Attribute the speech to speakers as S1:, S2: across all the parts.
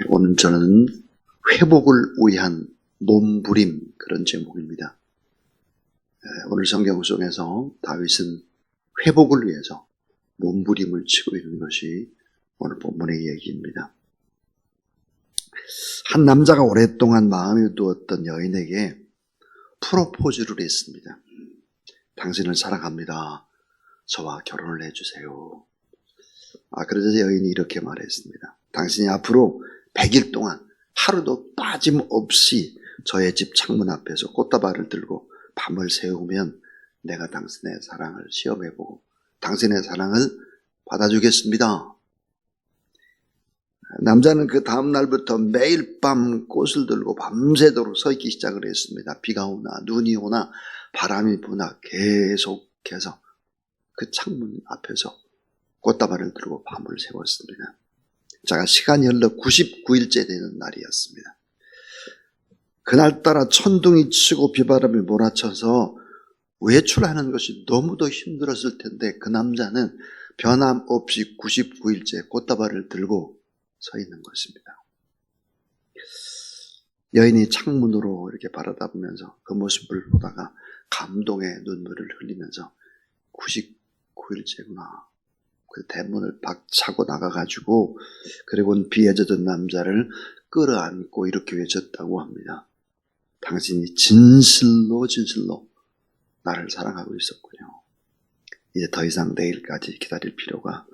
S1: 오늘 저는 회복을 위한 몸부림, 그런 제목입니다. 오늘 성경 속에서 다윗은 회복을 위해서 몸부림을 치고 있는 것이 오늘 본문의 얘기입니다. 한 남자가 오랫동안 마음에 두었던 여인에게 프로포즈를 했습니다. 당신을 사랑합니다. 저와 결혼을 해주세요. 그러자 여인이 이렇게 말했습니다. 당신이 앞으로 100일 동안 하루도 빠짐없이 저의 집 창문 앞에서 꽃다발을 들고 밤을 새우면 내가 당신의 사랑을 시험해보고 당신의 사랑을 받아주겠습니다. 남자는 그 다음 날부터 매일 밤 꽃을 들고 밤새도록 서 있기 시작을 했습니다. 비가 오나 눈이 오나 바람이 부나 계속해서 그 창문 앞에서 꽃다발을 들고 밤을 새웠습니다. 제가 시간이 흘러 99일째 되는 날이었습니다. 그날따라 천둥이 치고 비바람이 몰아쳐서 외출하는 것이 너무도 힘들었을 텐데 그 남자는 변함없이 99일째 꽃다발을 들고 서 있는 것입니다. 여인이 창문으로 이렇게 바라다보면서 그 모습을 보다가 감동의 눈물을 흘리면서 99일째구나. 그 대문을 박차고 나가가지고 그리고는 비에 젖은 남자를 끌어안고 이렇게 외쳤다고 합니다. 당신이 진실로 나를 사랑하고 있었군요. 이제 더 이상 내일까지 기다릴 필요가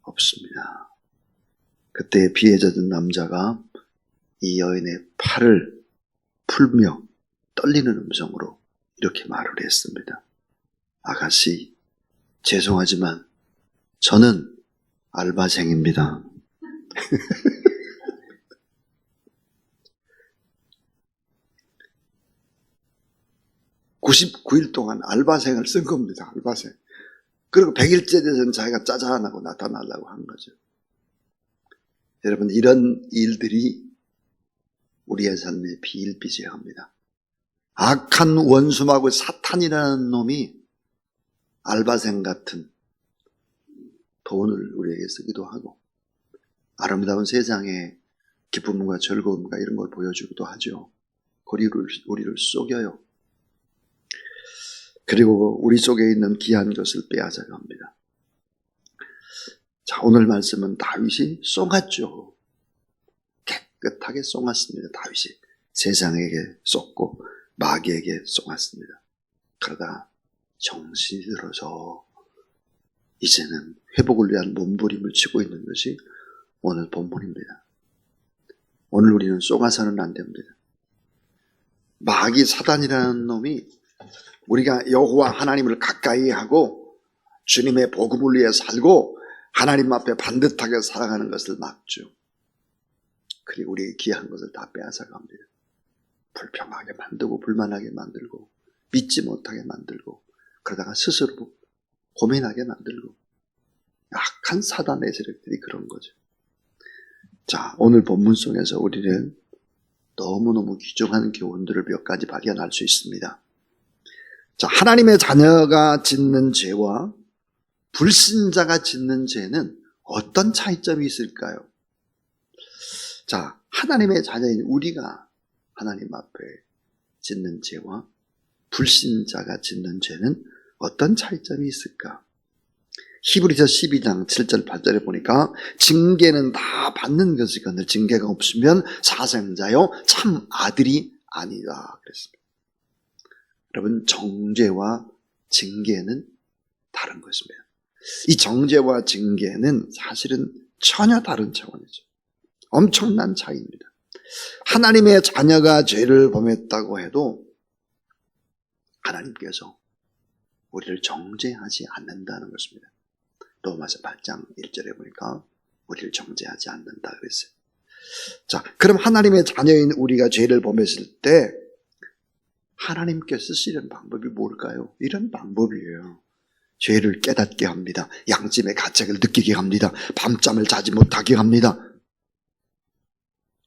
S1: 없습니다. 그때 비에 젖은 남자가 이 여인의 팔을 풀며 떨리는 음성으로 이렇게 말을 했습니다. 아가씨, 죄송하지만 저는 알바생입니다. 99일 동안 알바생을 쓴 겁니다. 알바생. 그리고 100일째 돼서는 자기가 짜잔하고 나타나려고 한 거죠. 여러분, 이런 일들이 우리의 삶에 비일비재합니다. 악한 원수마고 사탄이라는 놈이 알바생 같은 돈을 우리에게 쓰기도 하고 아름다운 세상의 기쁨과 즐거움과 이런 걸 보여주기도 하죠. 우리를 속여요. 그리고 우리 속에 있는 귀한 것을 빼앗아가 합니다. 자, 오늘 말씀은 다윗이 쏘았죠. 깨끗하게 쏘았습니다. 다윗이 세상에게 쏘고 마귀에게 쏘았습니다. 그러다 정신이 들어서 이제는 회복을 위한 몸부림을 치고 있는 것이 오늘 본문입니다. 오늘 우리는 쏘아서는 안 됩니다. 마귀 사단이라는 놈이 우리가 여호와 하나님을 가까이 하고 주님의 복음을 위해 살고 하나님 앞에 반듯하게 살아가는 것을 막죠. 그리고 우리의 귀한 것을 다 빼앗아갑니다. 불평하게 만들고 불만하게 만들고 믿지 못하게 만들고 그러다가 스스로 고민하게 만들고 약한 사단의 세력들이 그런 거죠. 자, 오늘 본문 속에서 우리는 너무너무 귀중한 교훈들을 몇 가지 발견할 수 있습니다. 자, 하나님의 자녀가 짓는 죄와 불신자가 짓는 죄는 어떤 차이점이 있을까요? 자, 하나님의 자녀인 우리가 하나님 앞에 짓는 죄와 불신자가 짓는 죄는 어떤 차이점이 있을까? 히브리서 12장 7절 8절에 보니까 징계는 다 받는 것이거늘 징계가 없으면 사생자요 참 아들이 아니다 그랬습니다. 여러분, 정죄와 징계는 다른 것입니다. 이 정죄와 징계는 사실은 전혀 다른 차원이죠. 엄청난 차이입니다. 하나님의 자녀가 죄를 범했다고 해도 하나님께서 우리를 정죄하지 않는다는 것입니다. 로마서 8장 1절에 보니까 우리를 정죄하지 않는다 그랬어요. 자, 그럼 하나님의 자녀인 우리가 죄를 범했을 때 하나님께서 쓰시는 방법이 뭘까요? 이런 방법이에요. 죄를 깨닫게 합니다. 양심의 가책을 느끼게 합니다. 밤잠을 자지 못하게 합니다.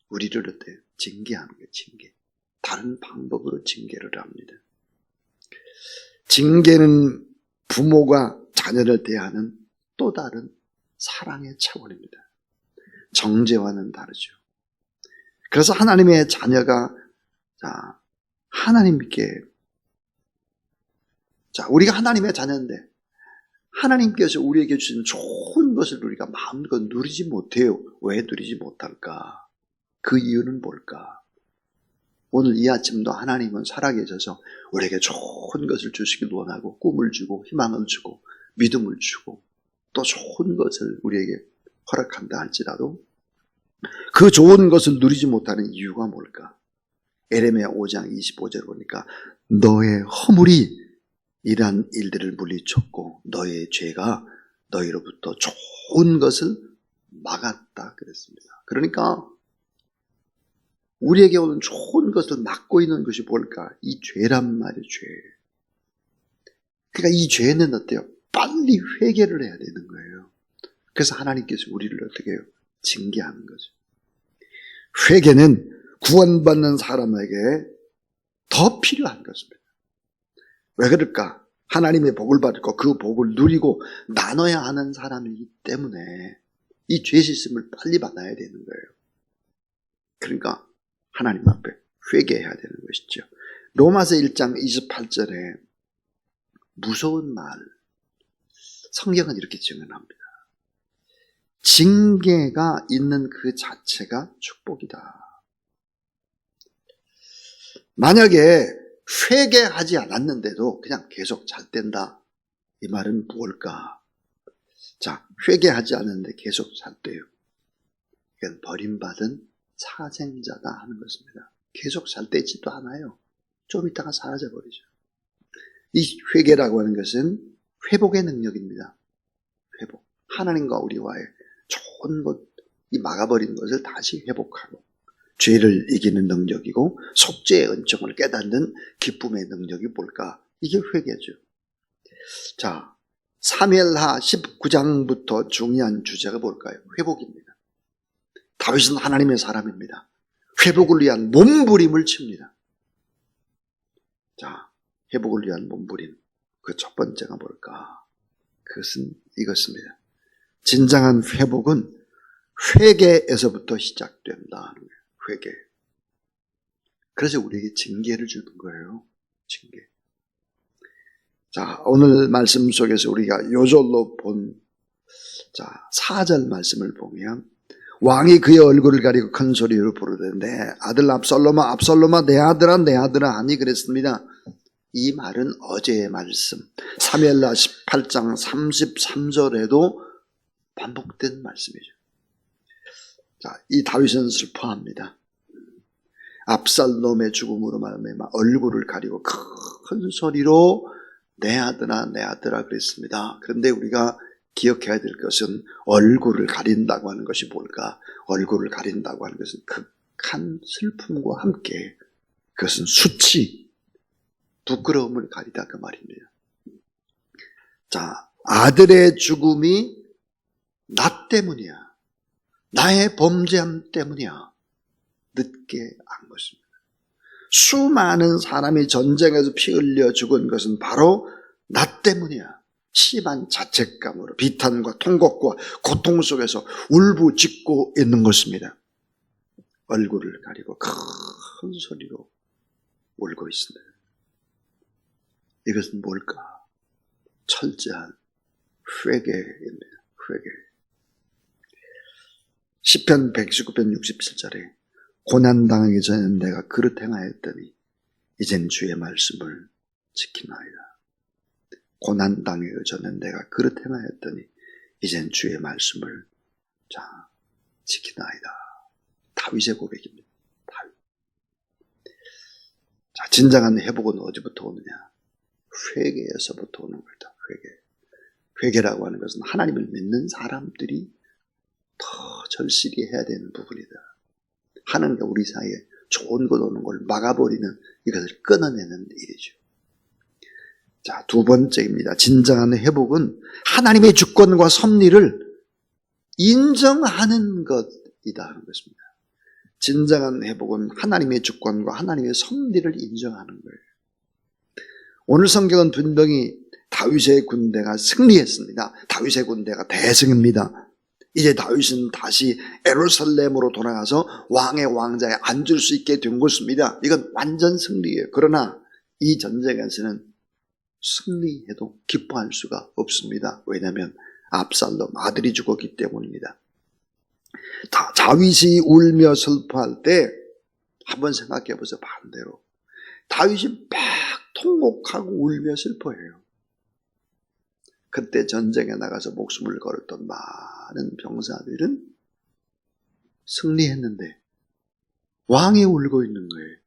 S1: 우리를 어때요? 징계하는 거예요. 징계. 다른 방법으로 징계를 합니다. 징계는 부모가 자녀를 대하는 또 다른 사랑의 차원입니다. 정죄와는 다르죠. 그래서 하나님의 자녀가 하나님께 우리가 하나님의 자녀인데 하나님께서 우리에게 주신 좋은 것을 우리가 마음껏 누리지 못해요. 왜 누리지 못할까? 그 이유는 뭘까? 오늘 이 아침도 하나님은 살아계셔서 우리에게 좋은 것을 주시길 원하고 꿈을 주고 희망을 주고 믿음을 주고 또 좋은 것을 우리에게 허락한다 할지라도 그 좋은 것을 누리지 못하는 이유가 뭘까? 에레미야 5장 25절 보니까 너의 허물이 이러한 일들을 물리쳤고 너의 죄가 너희로부터 좋은 것을 막았다 그랬습니다. 그러니까 우리에게 오는 좋은 것을 막고 있는 것이 뭘까? 이 죄란 말이에요. 죄. 그러니까 이 죄는 어때요? 빨리 회개를 해야 되는 거예요. 그래서 하나님께서 우리를 어떻게 해요? 징계하는 거죠. 회개는 구원받는 사람에게 더 필요한 것입니다. 왜 그럴까? 하나님의 복을 받고 그 복을 누리고 나눠야 하는 사람이기 때문에 이 죄 씻음을 빨리 받아야 되는 거예요. 그러니까 하나님 앞에 회개해야 되는 것이죠. 로마서 1장 28절에 무서운 말, 성경은 이렇게 증언합니다. 징계가 있는 그 자체가 축복이다. 만약에 회개하지 않았는데도 그냥 계속 잘 된다. 이 말은 무엇일까? 회개하지 않았는데 계속 잘 돼요. 이건 버림받은 사생자다 하는 것입니다. 계속 잘 되지도 않아요. 좀 있다가 사라져버리죠. 이 회개라고 하는 것은 회복의 능력입니다. 회복. 하나님과 우리와의 좋은 것, 이 막아버린 것을 다시 회복하고 죄를 이기는 능력이고 속죄의 은총을 깨닫는 기쁨의 능력이 뭘까? 이게 회개죠. 사무엘하 19장부터 중요한 주제가 뭘까요? 회복입니다. 다윗은 하나님의 사람입니다. 회복을 위한 몸부림을 칩니다. 회복을 위한 몸부림. 그 첫 번째가 뭘까? 그것은 이것입니다. 진정한 회복은 회개에서부터 시작된다. 회개. 그래서 우리에게 징계를 주는 거예요. 징계. 오늘 말씀 속에서 우리가 요절로 본 4절 말씀을 보면 왕이 그의 얼굴을 가리고 큰 소리로 부르되 내 아들 압살롬아 압살롬아 내 아들아 내 아들아 하니 그랬습니다. 이 말은 어제의 말씀 사무엘하 18장 33절에도 반복된 말씀이죠. 이 다윗은 슬퍼합니다. 압살롬의 죽음으로 말미암아 얼굴을 가리고 큰 소리로 내 아들아 내 아들아 그랬습니다. 그런데 우리가 기억해야 될 것은 얼굴을 가린다고 하는 것이 뭘까? 얼굴을 가린다고 하는 것은 극한 슬픔과 함께 그것은 수치, 부끄러움을 가리다 그 말입니다. 아들의 죽음이 나 때문이야. 나의 범죄함 때문이야. 늦게 안 것입니다. 수많은 사람이 전쟁에서 피 흘려 죽은 것은 바로 나 때문이야. 심한 자책감으로 비탄과 통곡과 고통 속에서 울부짖고 있는 것입니다. 얼굴을 가리고 큰 소리로 울고 있습니다. 이것은 뭘까? 철저한 회개입니다. 회개. 시편 119편 67절에 고난당하기 전에 내가 그릇 행하였더니 이젠 주의 말씀을 지키나이다. 고난당하기 전에 내가 그릇 행하였더니 이젠 주의 말씀을 지키나이다. 다윗의 고백입니다. 다윗. 진정한 회복은 어디부터 오느냐? 회개에서부터 오는 거다. 회개. 회개라고 하는 것은 하나님을 믿는 사람들이 더 절실히 해야 되는 부분이다. 하나님과 우리 사이에 좋은 것 오는 걸 막아버리는 이것을 끊어내는 일이죠. 두 번째입니다. 진정한 회복은 하나님의 주권과 섭리를 인정하는 것이다 하는 것입니다. 진정한 회복은 하나님의 주권과 하나님의 섭리를 인정하는 거예요. 오늘 성경은 분명히 다윗의 군대가 승리했습니다. 다윗의 군대가 대승입니다. 이제 다윗은 다시 예루살렘으로 돌아가서 왕의 왕자에 앉을 수 있게 된 것입니다. 이건 완전 승리예요. 그러나 이 전쟁에서는 승리해도 기뻐할 수가 없습니다. 왜냐하면 압살롬 아들이 죽었기 때문입니다. 다윗이 울며 슬퍼할 때 한번 생각해 보세요. 반대로 다윗이 막 통곡하고 울며 슬퍼해요. 그때 전쟁에 나가서 목숨을 걸었던 많은 병사들은 승리했는데 왕이 울고 있는 거예요.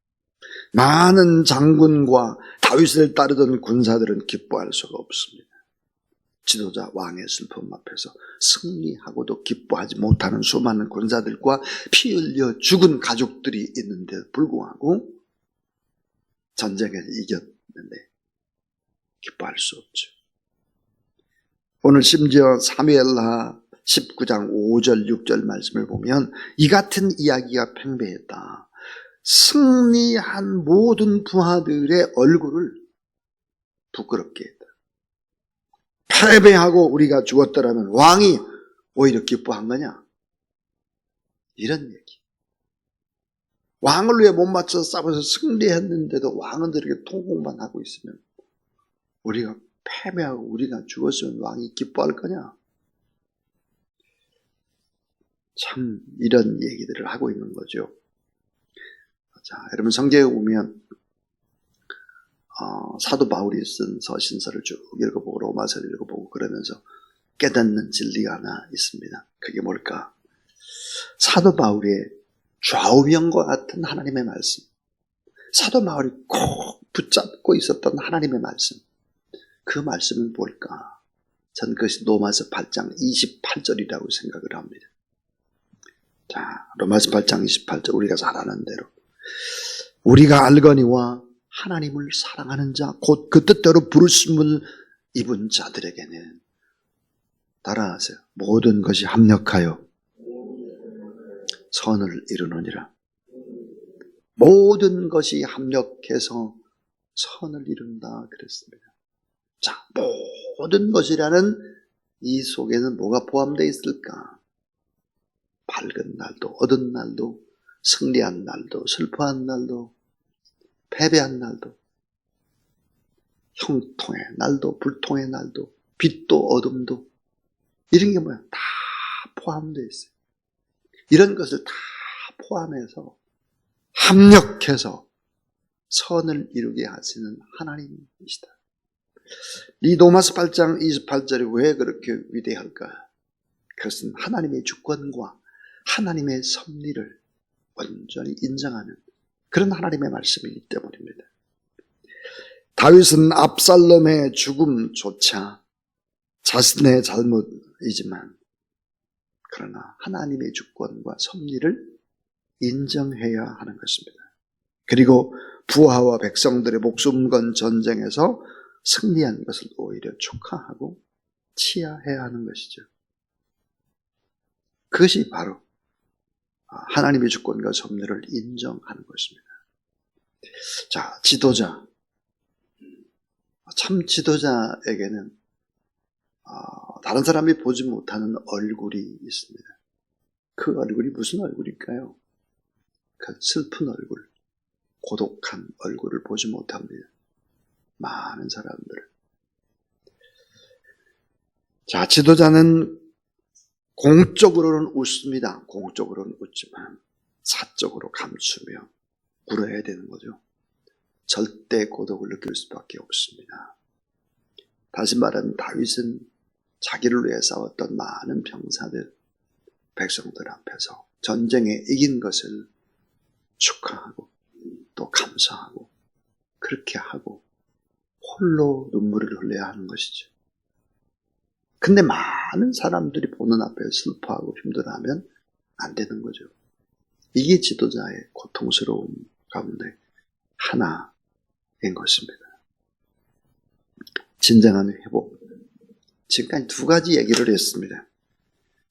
S1: 많은 장군과 다윗을 따르던 군사들은 기뻐할 수가 없습니다. 지도자 왕의 슬픔 앞에서 승리하고도 기뻐하지 못하는 수많은 군사들과 피 흘려 죽은 가족들이 있는데 불구하고 전쟁에서 이겼는데 기뻐할 수 없죠. 오늘 심지어 사무엘하 19장 5절 6절 말씀을 보면 이 같은 이야기가 팽배했다. 승리한 모든 부하들의 얼굴을 부끄럽게 했다. 패배하고 우리가 죽었더라면 왕이 오히려 기뻐한 거냐? 이런 얘기. 왕을 위해 못 맞춰서 싸워서 승리했는데도 왕은 이렇게 통곡만 하고 있으면 우리가 패배하고 우리가 죽었으면 왕이 기뻐할 거냐? 참 이런 얘기들을 하고 있는 거죠. 자, 여러분 성경에 보면 사도 바울이 쓴 서신서를 쭉 읽어보고 로마서를 읽어보고 그러면서 깨닫는 진리가 하나 있습니다. 그게 뭘까? 사도 바울의 좌우명과 같은 하나님의 말씀, 사도 바울이 꼭 붙잡고 있었던 하나님의 말씀, 그 말씀은 뭘까? 전 그것이 로마서 8장 28절이라고 생각을 합니다. 자, 로마서 8장 28절 우리가 잘 아는 대로 우리가 알거니와 하나님을 사랑하는 자 곧 그 뜻대로 부르심을 입은 자들에게는 따라하세요. 모든 것이 합력하여 선을 이루느니라. 모든 것이 합력해서 선을 이룬다 그랬습니다. 자, 모든 것이라는 이 속에는 뭐가 포함되어 있을까? 밝은 날도 어두운 날도 승리한 날도 슬퍼한 날도 패배한 날도 형통의 날도 불통의 날도 빛도 어둠도 이런 게 뭐야? 다 포함되어 있어요. 이런 것을 다 포함해서 합력해서 선을 이루게 하시는 하나님이시다. 이 로마서 8장 28절이 왜 그렇게 위대할까? 그것은 하나님의 주권과 하나님의 섭리를 완전히 인정하는 그런 하나님의 말씀이기 때문입니다. 다윗은 압살롬의 죽음조차 자신의 잘못이지만 그러나 하나님의 주권과 섭리를 인정해야 하는 것입니다. 그리고 부하와 백성들의 목숨 건 전쟁에서 승리한 것을 오히려 축하하고 치하해야 하는 것이죠. 그것이 바로 하나님의 주권과 섭리를 인정하는 것입니다. 자, 지도자. 참 지도자에게는 다른 사람이 보지 못하는 얼굴이 있습니다. 그 얼굴이 무슨 얼굴일까요? 그 슬픈 얼굴, 고독한 얼굴을 보지 못합니다. 많은 사람들. 자, 지도자는 공적으로는 웃습니다. 공적으로는 웃지만 사적으로 감추며 울어야 되는 거죠. 절대 고독을 느낄 수밖에 없습니다. 다시 말하면 다윗은 자기를 위해 싸웠던 많은 병사들, 백성들 앞에서 전쟁에 이긴 것을 축하하고 또 감사하고 그렇게 하고 홀로 눈물을 흘려야 하는 것이죠. 근데 많은 사람들이 보는 앞에 슬퍼하고 힘들어하면 안 되는 거죠. 이게 지도자의 고통스러움 가운데 하나인 것입니다. 진정한 회복. 지금까지 두 가지 얘기를 했습니다.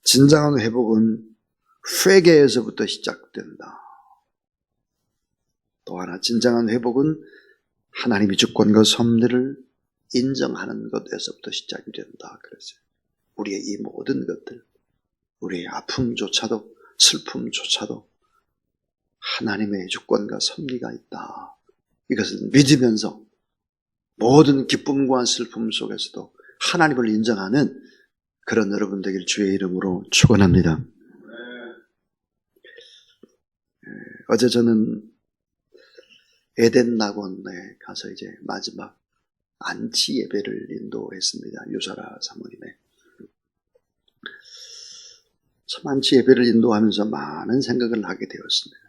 S1: 진정한 회복은 회개에서부터 시작된다. 또 하나 진정한 회복은 하나님의 주권과 섭리를 인정하는 것에서부터 시작이 된다. 그랬어요. 우리의 이 모든 것들, 우리의 아픔조차도 슬픔조차도 하나님의 주권과 섭리가 있다. 이것을 믿으면서 모든 기쁨과 슬픔 속에서도 하나님을 인정하는 그런 여러분 되길 주의 이름으로 축원합니다. 어제 저는 에덴 낙원에 가서 이제 마지막 안치 예배를 인도했습니다. 유사라 사모님의. 참 안치 예배를 인도하면서 많은 생각을 하게 되었습니다.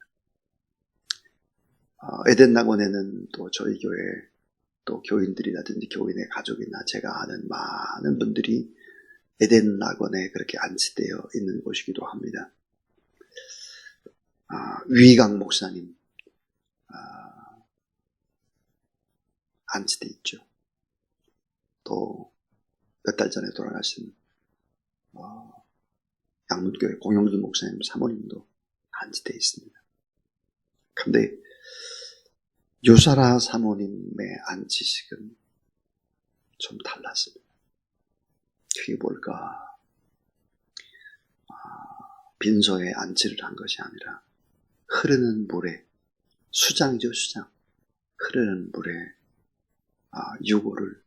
S1: 에덴 낙원에는 또 저희 교회 또 교인들이라든지 교인의 가족이나 제가 아는 많은 분들이 에덴 낙원에 그렇게 안치되어 있는 곳이기도 합니다. 위강 목사님 안치돼 있죠. 또 몇 달 전에 돌아가신 양문교회 공영준 목사님 사모님도 안치돼 있습니다. 그런데 유사라 사모님의 안치식은 좀 달랐습니다. 그게 뭘까? 빈소에 안치를 한 것이 아니라 흐르는 물에, 수장이죠, 수장. 흐르는 물에 유골을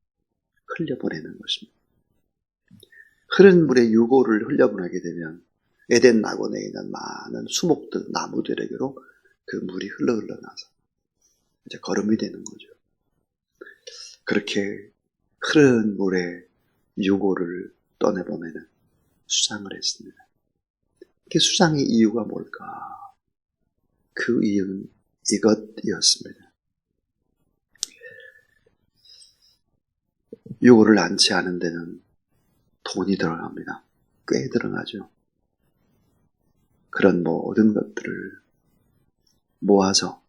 S1: 흘려보내는 것입니다. 흐르는 물에 유골을 흘려보내게 되면 에덴 낙원에 있는 많은 수목들, 나무들에게로 그 물이 흘러나서 이제 거름이 되는 거죠. 그렇게 흐르는 물에 유골을 떠내보내는 수상을 했습니다. 그 수상의 이유가 뭘까? 그 이유는 이것이었습니다. 유골을 안치하는 데는 돈이 들어갑니다. 꽤 들어가죠. 그런 모든 것들을 모아서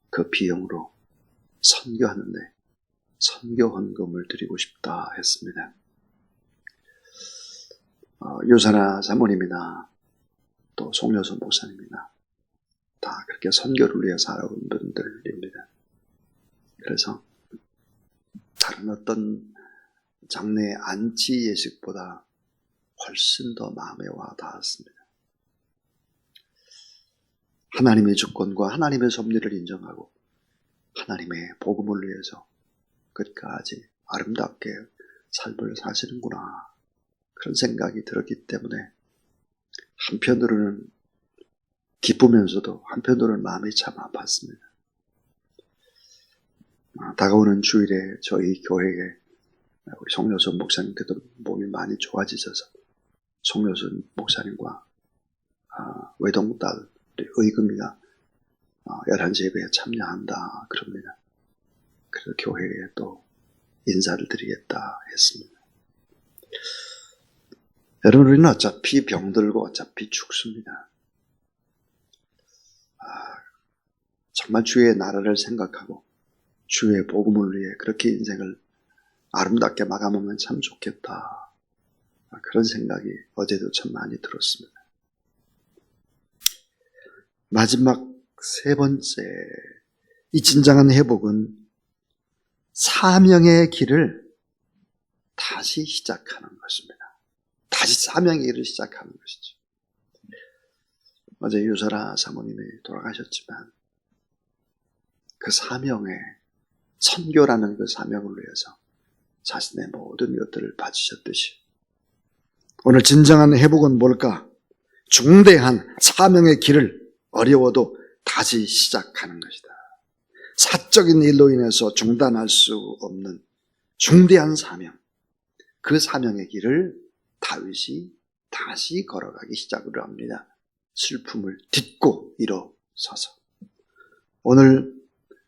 S1: 그 비용으로 선교하는데 선교 헌금을 드리고 싶다 했습니다. 유사나 사모님이나 또 송여수 목사님이나 다 그렇게 선교를 위해 살아온 분들입니다. 그래서 다른 어떤 장례 안치 예식보다 훨씬 더 마음에 와 닿았습니다. 하나님의 주권과 하나님의 섭리를 인정하고 하나님의 복음을 위해서 끝까지 아름답게 삶을 사시는구나, 그런 생각이 들었기 때문에 한편으로는 기쁘면서도 한편으로는 마음이 참 아팠습니다. 다가오는 주일에 저희 교회에 우리 송여수 목사님께도 몸이 많이 좋아지셔서 송여수 목사님과 외동딸 의금이가 11시 예배에 참여한다 그럽니다. 그래서 교회에 또 인사를 드리겠다 했습니다. 여러분, 우리는 어차피 병들고 어차피 죽습니다. 정말 주의 나라를 생각하고 주의 복음을 위해 그렇게 인생을 아름답게 마감하면 참 좋겠다, 그런 생각이 어제도 참 많이 들었습니다. 마지막 세 번째, 이 진정한 회복은 사명의 길을 다시 시작하는 것입니다. 다시 사명의 길을 시작하는 것이죠. 어제 유사라 사모님이 돌아가셨지만 그 사명에, 선교라는 그 사명을 위해서 자신의 모든 것들을 바치셨듯이 오늘 진정한 회복은 뭘까? 중대한 사명의 길을 어려워도 다시 시작하는 것이다. 사적인 일로 인해서 중단할 수 없는 중대한 사명, 그 사명의 길을 다윗이 다시 걸어가기 시작을 합니다. 슬픔을 딛고 일어서서. 오늘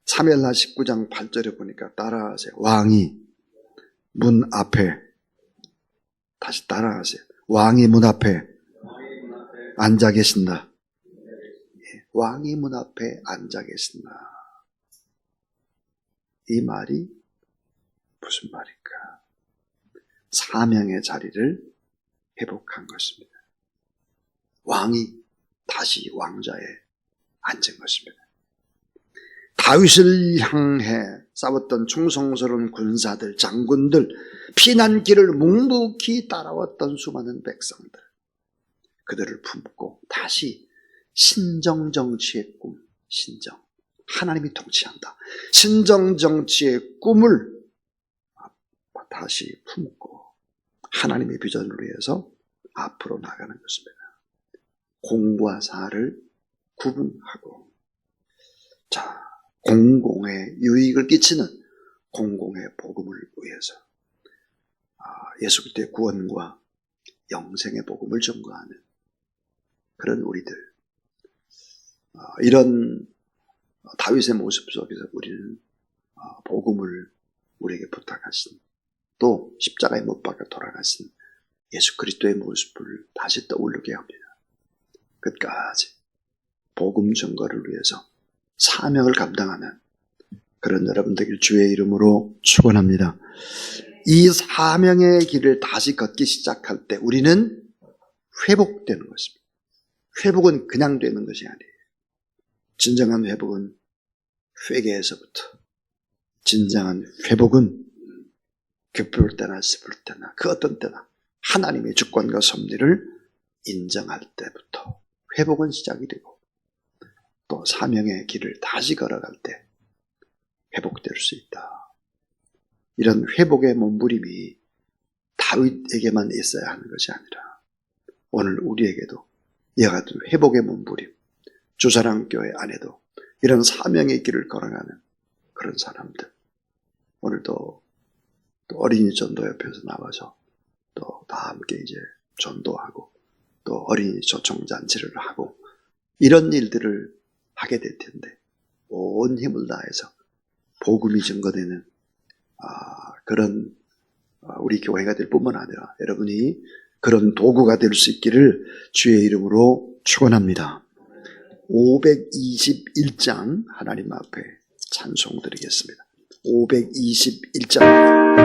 S1: 사무엘하 19장 8절에 보니까 따라하세요. 왕이 문 앞에, 다시 따라하세요. 왕이 문 앞에 앉아 계신다. 왕이 문 앞에 앉아 계신다. 이 말이 무슨 말일까? 사명의 자리를 회복한 것입니다. 왕이 다시 왕좌에 앉은 것입니다. 다윗을 향해 싸웠던 충성스러운 군사들, 장군들, 피난길을 묵묵히 따라왔던 수많은 백성들, 그들을 품고 다시 신정정치의 꿈, 신정. 하나님이 통치한다. 신정정치의 꿈을 다시 품고 하나님의 비전을 위해서 앞으로 나가는 것입니다. 공과 사를 구분하고, 자, 공공의 유익을 끼치는 공공의 복음을 위해서 예수 그리스도의 구원과 영생의 복음을 전거하는 그런 우리들, 이런 다윗의 모습 속에서 우리는 복음을 우리에게 부탁하신, 또 십자가에 못 박아 돌아가신 예수 그리스도의 모습을 다시 떠올리게 합니다. 끝까지 복음 전거를 위해서 사명을 감당하는 그런 여러분들 주의 이름으로 축원합니다. 이 사명의 길을 다시 걷기 시작할 때 우리는 회복되는 것입니다. 회복은 그냥 되는 것이 아니에요. 진정한 회복은 회개에서부터, 진정한 회복은 기쁠 때나 슬플 때나 그 어떤 때나 하나님의 주권과 섭리를 인정할 때부터 회복은 시작이 되고, 또 사명의 길을 다시 걸어갈 때 회복될 수 있다. 이런 회복의 몸부림이 다윗에게만 있어야 하는 것이 아니라 오늘 우리에게도 이와 같은 회복의 몸부림, 주사랑교회 안에도 이런 사명의 길을 걸어가는 그런 사람들, 오늘도 또 어린이 전도 옆에서 나와서 또 다 함께 이제 전도하고 또 어린이 초청잔치를 하고 이런 일들을 하게 될 텐데, 온 힘을 다해서 복음이 증거되는 그런 우리 교회가 될 뿐만 아니라 여러분이 그런 도구가 될 수 있기를 주의 이름으로 축원합니다. 521장 하나님 앞에 찬송 드리겠습니다. 521장.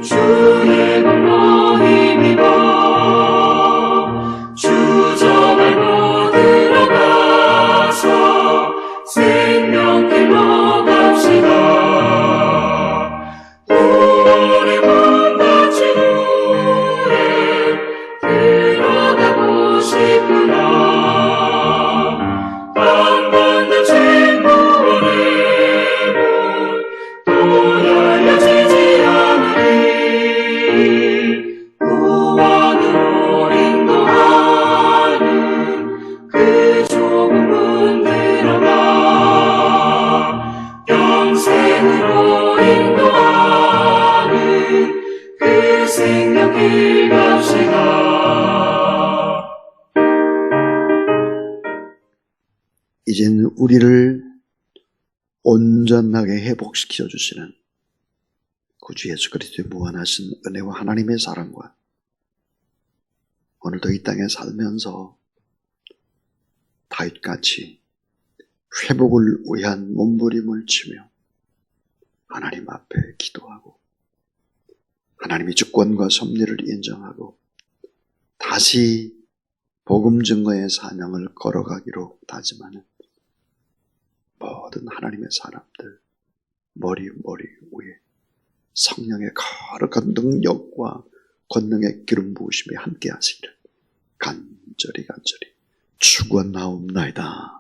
S2: 주의 공로 힘입어
S1: 이젠 우리를 온전하게 회복시켜 주시는 구주 예수 그리스도의 무한하신 은혜와 하나님의 사랑과 오늘도 이 땅에 살면서 다윗같이 회복을 위한 몸부림을 치며 하나님 앞에 기도하고 하나님의 주권과 섭리를 인정하고 다시 복음 증거의 사명을 걸어가기로 다짐하는 모든 하나님의 사람들 머리 위에 성령의 거룩한 능력과 권능의 기름 부으심이 함께 하시기를 간절히 축원하옵나이다.